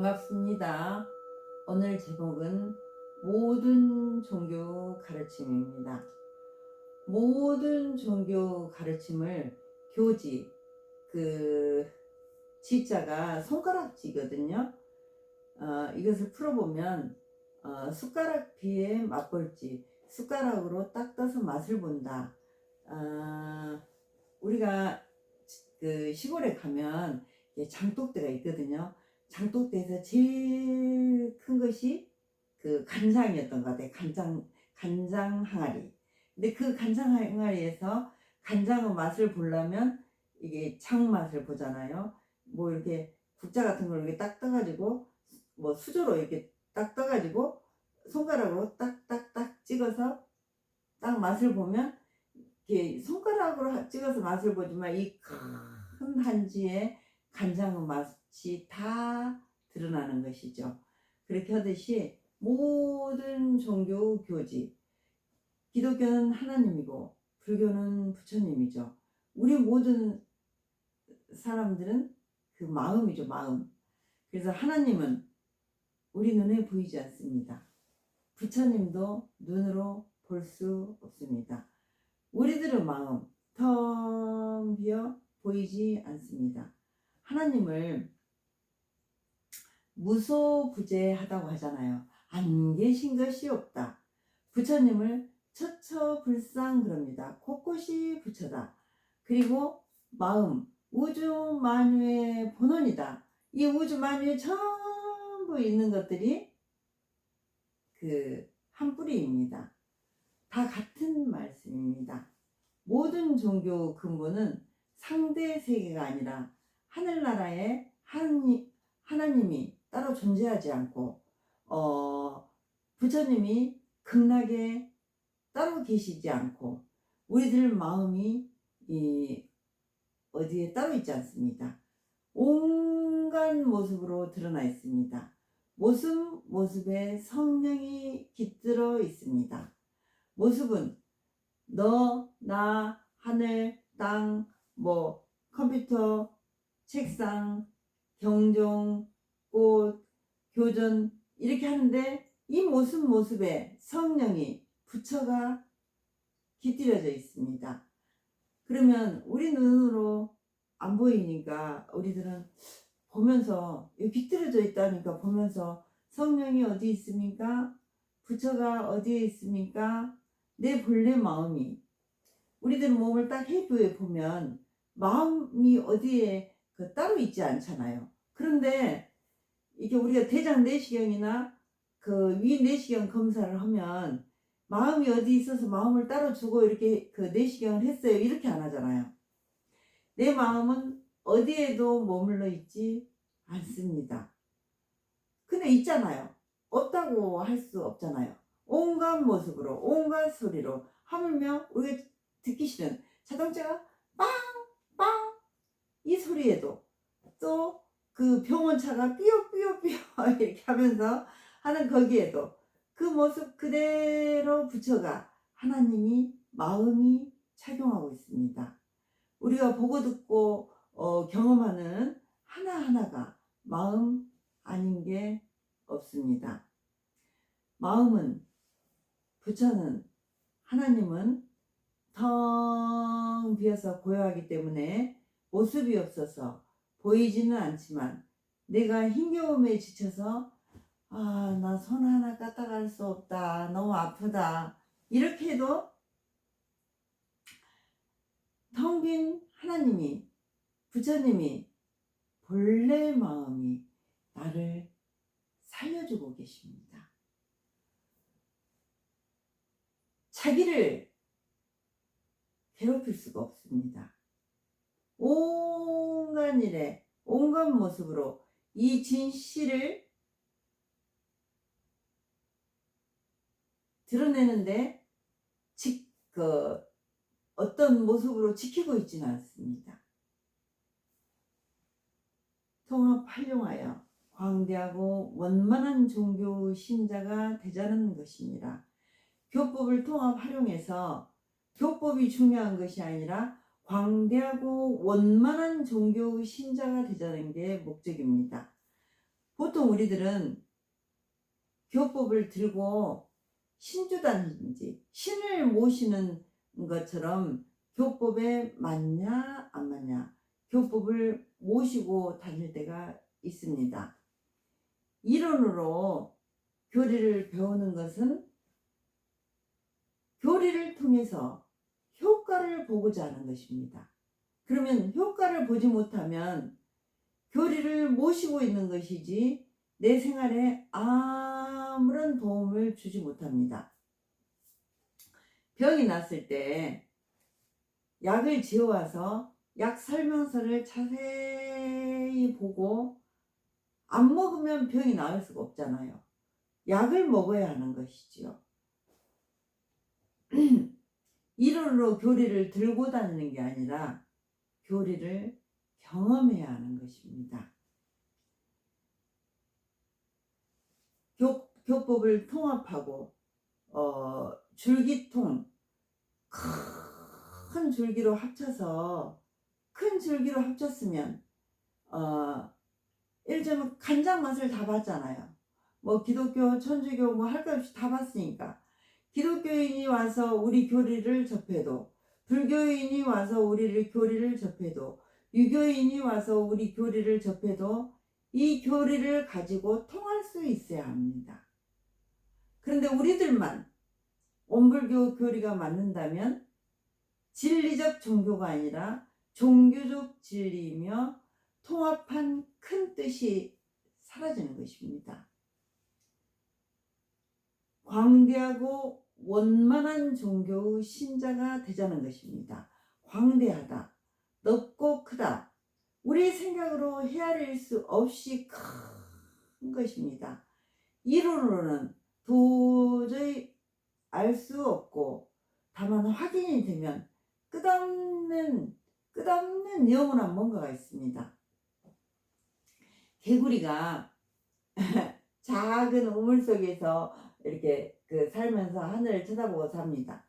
반갑습니다. 오늘 제목은 모든 종교 가르침입니다. 모든 종교 가르침을 교지, 그 지자가 손가락지거든요. 이것을 풀어보면 숟가락 비에 맛볼지 숟가락으로 딱 떠서 맛을 본다. 우리가 그 시골에 가면 장독대가 있거든요. 장독대에서 제일 큰 것이 그 간장이었던 것 같아요. 간장 항아리. 근데 그 간장 항아리에서 간장의 맛을 보려면 이게 장 맛을 보잖아요. 뭐 이렇게 국자 같은 걸 이렇게 딱 떠가지고 뭐 수저로 이렇게 딱 떠가지고 손가락으로 딱딱딱 찍어서 딱 맛을 보면 이렇게 손가락으로 찍어서 맛을 보지만 이 큰 한지에 간장의 맛이 다 드러나는 것이죠. 그렇게 하듯이 모든 종교 교지, 기독교는 하나님이고 불교는 부처님이죠. 우리 모든 사람들은 그 마음이죠, 마음. 그래서 하나님은 우리 눈에 보이지 않습니다. 부처님도 눈으로 볼 수 없습니다. 우리들의 마음 텅 비어 보이지 않습니다. 하나님을 무소부재하다고 하잖아요. 안 계신 것이 없다. 부처님을 처처불상 그럽니다. 곳곳이 부처다. 그리고 마음, 우주 만유의 본원이다. 이 우주 만유에 전부 있는 것들이 그 한 뿌리입니다. 다 같은 말씀입니다. 모든 종교 근본은 상대 세계가 아니라 하늘나라에 하나님이 따로 존재하지 않고 부처님이 극락에 따로 계시지 않고 우리들 마음이 어디에 따로 있지 않습니다. 온갖 모습으로 드러나 있습니다. 모습에 성령이 깃들어 있습니다. 모습은 너, 나, 하늘, 땅, 뭐 컴퓨터, 책상, 경종, 꽃, 교전 이렇게 하는데 이 모습에 성령이 부처가 깃들여져 있습니다. 그러면 우리 눈으로 안 보이니까 우리들은 보면서 깃들여져 있다니까 보면서 성령이 어디 있습니까? 부처가 어디에 있습니까? 내 본래 마음이 우리들 몸을 딱 해부해 보면 마음이 어디에 따로 있지 않잖아요. 그런데 이게 우리가 대장 내시경이나 그 위 내시경 검사를 하면 마음이 어디 있어서 마음을 따로 주고 이렇게 그 내시경을 했어요. 이렇게 안 하잖아요. 내 마음은 어디에도 머물러 있지 않습니다. 근데 있잖아요. 없다고 할 수 없잖아요. 온갖 모습으로 온갖 소리로 하물며 우리가 듣기 싫은 자동차가 빵빵 이 소리에도 또 그 병원차가 삐요삐요삐요 이렇게 하면서 하는 거기에도 그 모습 그대로 부처가 하나님이 마음이 착용하고 있습니다. 우리가 보고 듣고 경험하는 하나하나가 마음 아닌 게 없습니다. 마음은 부처는 하나님은 텅 비어서 고요하기 때문에 모습이 없어서 보이지는 않지만 내가 힘겨움에 지쳐서 나 손 하나 까딱할 수 없다. 너무 아프다. 이렇게 해도 텅 빈 하나님이 부처님이 본래 마음이 나를 살려주고 계십니다. 자기를 괴롭힐 수가 없습니다. 온갖 일에 온갖 모습으로 이 진실을 드러내는데 어떤 모습으로 지키고 있지는 않습니다. 통합 활용하여 광대하고 원만한 종교 신자가 되자는 것입니다. 교법을 통합 활용해서 교법이 중요한 것이 아니라 광대하고 원만한 종교 신자가 되자는 게 목적입니다. 보통 우리들은 교법을 들고 신주다든지 신을 모시는 것처럼 교법에 맞냐 안 맞냐 교법을 모시고 다닐 때가 있습니다. 이론으로 교리를 배우는 것은 교리를 통해서 효과를 보고자 하는 것입니다. 그러면 효과를 보지 못하면 교리를 모시고 있는 것이지 내 생활에 아무런 도움을 주지 못합니다. 병이 났을 때 약을 지어와서 약 설명서를 자세히 보고 안 먹으면 병이 나을 수가 없잖아요. 약을 먹어야 하는 것이지요. 이론으로 교리를 들고 다니는 게 아니라 교리를 경험해야 하는 것입니다. 교법을 통합하고 줄기통 큰 줄기로 합쳐서 큰 줄기로 합쳤으면 예를 들면 간장 맛을 다 봤잖아요. 뭐 기독교, 천주교 뭐 할 것 없이 다 봤으니까 기독교인이 와서 우리 교리를 접해도 불교인이 와서 우리를 교리를 접해도 유교인이 와서 우리 교리를 접해도 이 교리를 가지고 통할 수 있어야 합니다. 그런데 우리들만 원불교 교리가 맞는다면 진리적 종교가 아니라 종교적 진리이며 통합한 큰 뜻이 사라지는 것입니다. 광대하고 원만한 종교의 신자가 되자는 것입니다. 광대하다, 넓고 크다, 우리 생각으로 헤아릴 수 없이 큰 것입니다. 이론으로는 도저히 알 수 없고 다만 확인이 되면 끝없는 영원한 뭔가가 있습니다. 개구리가 작은 우물 속에서 이렇게 살면서 하늘을 쳐다보고 삽니다.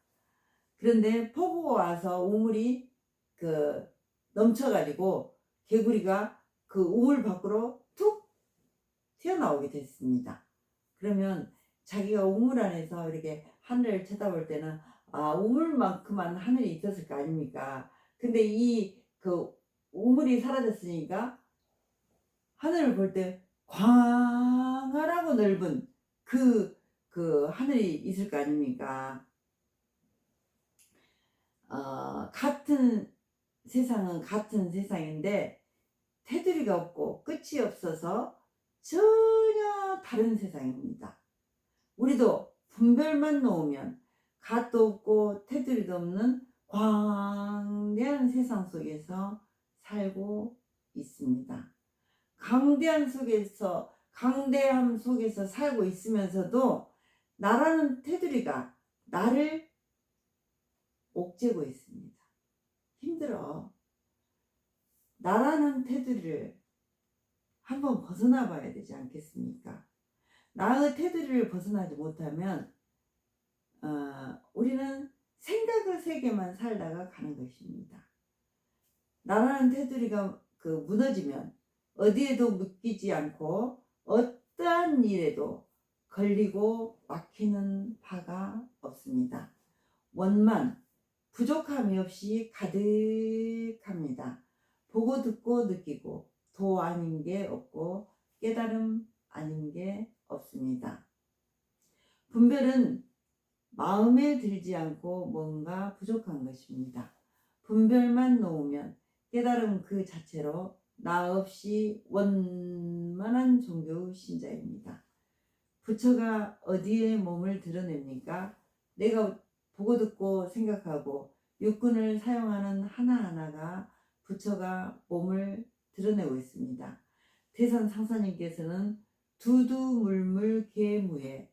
그런데 폭우가 와서 우물이 넘쳐가지고 개구리가 그 우물 밖으로 툭 튀어나오게 됐습니다. 그러면 자기가 우물 안에서 이렇게 하늘을 쳐다볼 때는 우물만큼만 하늘이 있었을 거 아닙니까? 근데 우물이 사라졌으니까 하늘을 볼 때 광활하고 넓은 그 하늘이 있을 거 아닙니까? 같은 세상은 같은 세상인데 테두리가 없고 끝이 없어서 전혀 다른 세상입니다. 우리도 분별만 놓으면 갓도 없고 테두리도 없는 광대한 세상 속에서 살고 있습니다. 강대함 속에서 살고 있으면서도 나라는 테두리가 나를 옥죄고 있습니다. 힘들어. 나라는 테두리를 한번 벗어나 봐야 되지 않겠습니까? 나의 테두리를 벗어나지 못하면 우리는 생각의 세계만 살다가 가는 것입니다. 나라는 테두리가 무너지면 어디에도 묶이지 않고 어떠한 일에도 걸리고 막히는 바가 없습니다. 원만, 부족함이 없이 가득합니다. 보고 듣고 느끼고 도 아닌 게 없고 깨달음 아닌 게 없습니다. 분별은 마음에 들지 않고 뭔가 부족한 것입니다. 분별만 놓으면 깨달음 그 자체로 나 없이 원만한 종교의 신자입니다. 부처가 어디에 몸을 드러냅니까? 내가 보고 듣고 생각하고 육군을 사용하는 하나하나가 부처가 몸을 드러내고 있습니다. 대선 상사님께서는 두두물물 개무에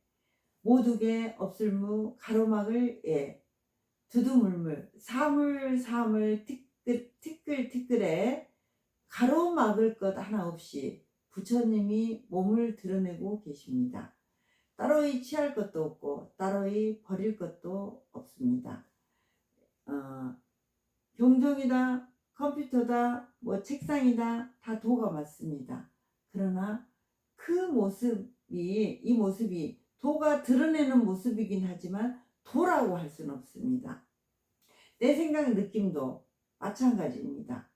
모두게 없을무 가로막을 예 두두물물 사물사물 티끌티끌에 가로막을 것 하나 없이 부처님이 몸을 드러내고 계십니다. 따로이 취할 것도 없고 따로이 버릴 것도 없습니다. 경종이다, 컴퓨터다, 책상이다 다 도가 맞습니다. 그러나 이 모습이 도가 드러내는 모습이긴 하지만 도라고 할 수는 없습니다. 내 생각 느낌도 마찬가지입니다.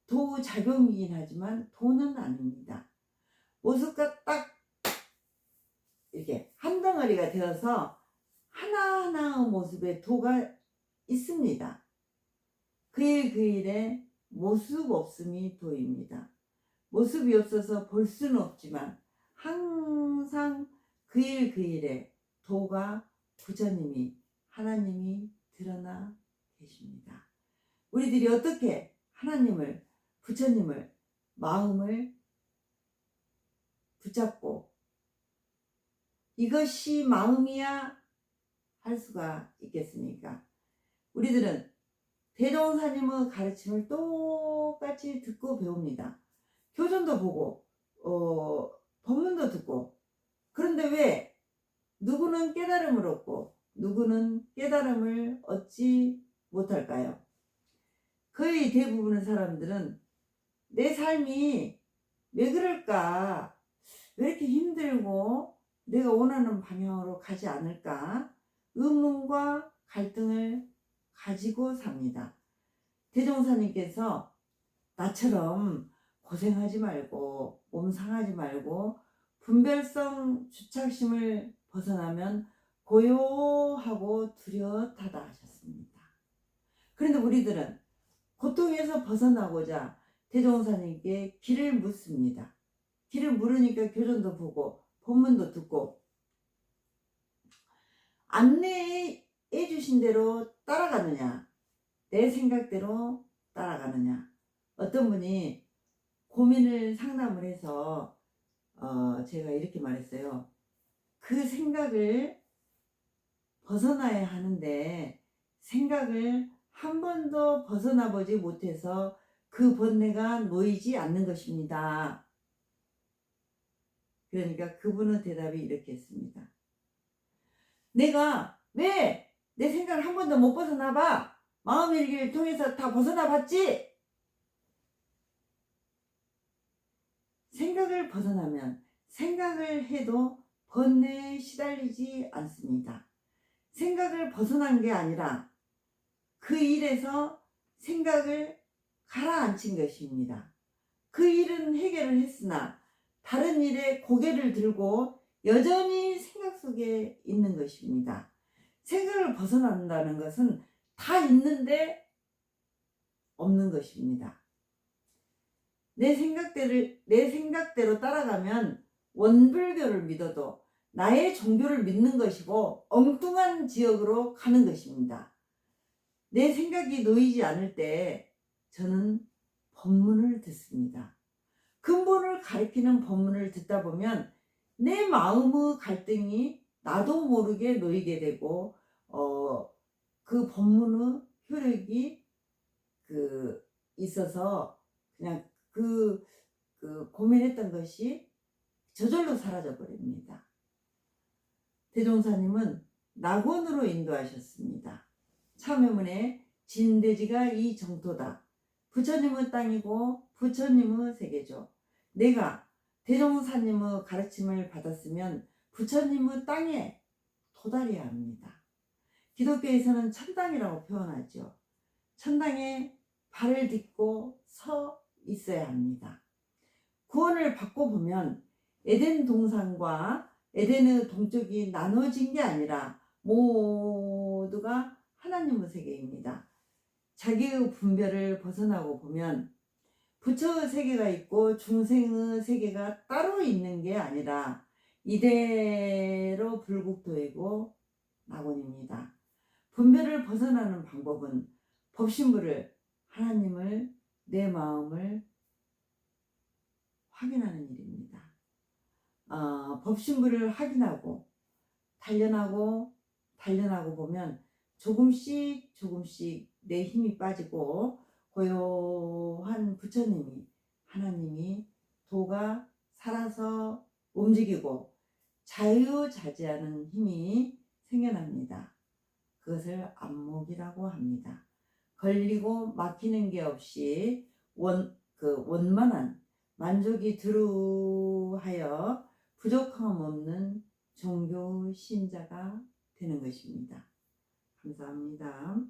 도 작용이긴 하지만 도는 아닙니다. 모습과 딱 이렇게 한 덩어리가 되어서 하나하나의 모습에 도가 있습니다. 그 일에 모습 없음이 도입니다. 모습이 없어서 볼 수는 없지만 항상 그 일에 도가 부처님이 하나님이 드러나 계십니다. 우리들이 어떻게 하나님을 부처님을 마음을 붙잡고 이것이 마음이야 할 수가 있겠습니까? 우리들은 대종사님의 가르침을 똑같이 듣고 배웁니다. 교전도 보고 법문도 듣고. 그런데 왜 누구는 깨달음을 얻고 누구는 깨달음을 얻지 못할까요? 거의 대부분의 사람들은 내 삶이 왜 그럴까? 왜 이렇게 힘들고 내가 원하는 방향으로 가지 않을까? 의문과 갈등을 가지고 삽니다. 대종사님께서 나처럼 고생하지 말고 몸 상하지 말고 분별성 주착심을 벗어나면 고요하고 뚜렷하다 하셨습니다. 그런데 우리들은 고통에서 벗어나고자 대종사님께 길을 묻습니다. 길을 물으니까 교전도 보고 법문도 듣고 안내해 주신 대로 따라가느냐, 내 생각대로 따라가느냐. 어떤 분이 고민을 상담을 해서 제가 이렇게 말했어요. 그 생각을 벗어나야 하는데 생각을 한 번도 벗어나 보지 못해서 그 번뇌가 놓이지 않는 것입니다. 그러니까 그분은 대답이 이렇게 했습니다. 내가 왜 내 생각을 한 번도 못 벗어나 봐? 마음의 일기를 통해서 다 벗어나 봤지? 생각을 벗어나면 생각을 해도 번뇌에 시달리지 않습니다. 생각을 벗어난 게 아니라 그 일에서 생각을 가라앉힌 것입니다. 그 일은 해결을 했으나 다른 일에 고개를 들고 여전히 생각 속에 있는 것입니다. 생각을 벗어난다는 것은 다 있는데 없는 것입니다. 내 생각대로 따라가면 원불교를 믿어도 나의 종교를 믿는 것이고 엉뚱한 지역으로 가는 것입니다. 내 생각이 놓이지 않을 때 저는 법문을 듣습니다. 근본을 가리키는 법문을 듣다 보면 내 마음의 갈등이 나도 모르게 놓이게 되고 그 법문의 효력이 있어서 그냥 그 고민했던 것이 저절로 사라져 버립니다. 대종사님은 낙원으로 인도하셨습니다. 참회문에 진대지가 이 정토다. 부처님의 땅이고 부처님의 세계죠. 내가 대종사님의 가르침을 받았으면 부처님의 땅에 도달해야 합니다. 기독교에서는 천당이라고 표현하죠. 천당에 발을 딛고 서 있어야 합니다. 구원을 받고 보면 에덴 동산과 에덴의 동쪽이 나눠진 게 아니라 모두가 하나님의 세계입니다. 자기의 분별을 벗어나고 보면 부처의 세계가 있고 중생의 세계가 따로 있는 게 아니라 이대로 불국토이고 낙원입니다. 분별을 벗어나는 방법은 법신부를 하나님을 내 마음을 확인하는 일입니다. 법신부를 확인하고 단련하고 보면 조금씩 내 힘이 빠지고 고요한 부처님이 하나님이 도가 살아서 움직이고 자유자재하는 힘이 생겨납니다. 그것을 안목이라고 합니다. 걸리고 막히는 게 없이 원만한 만족이 두루하여 부족함 없는 종교 신자가 되는 것입니다. 감사합니다.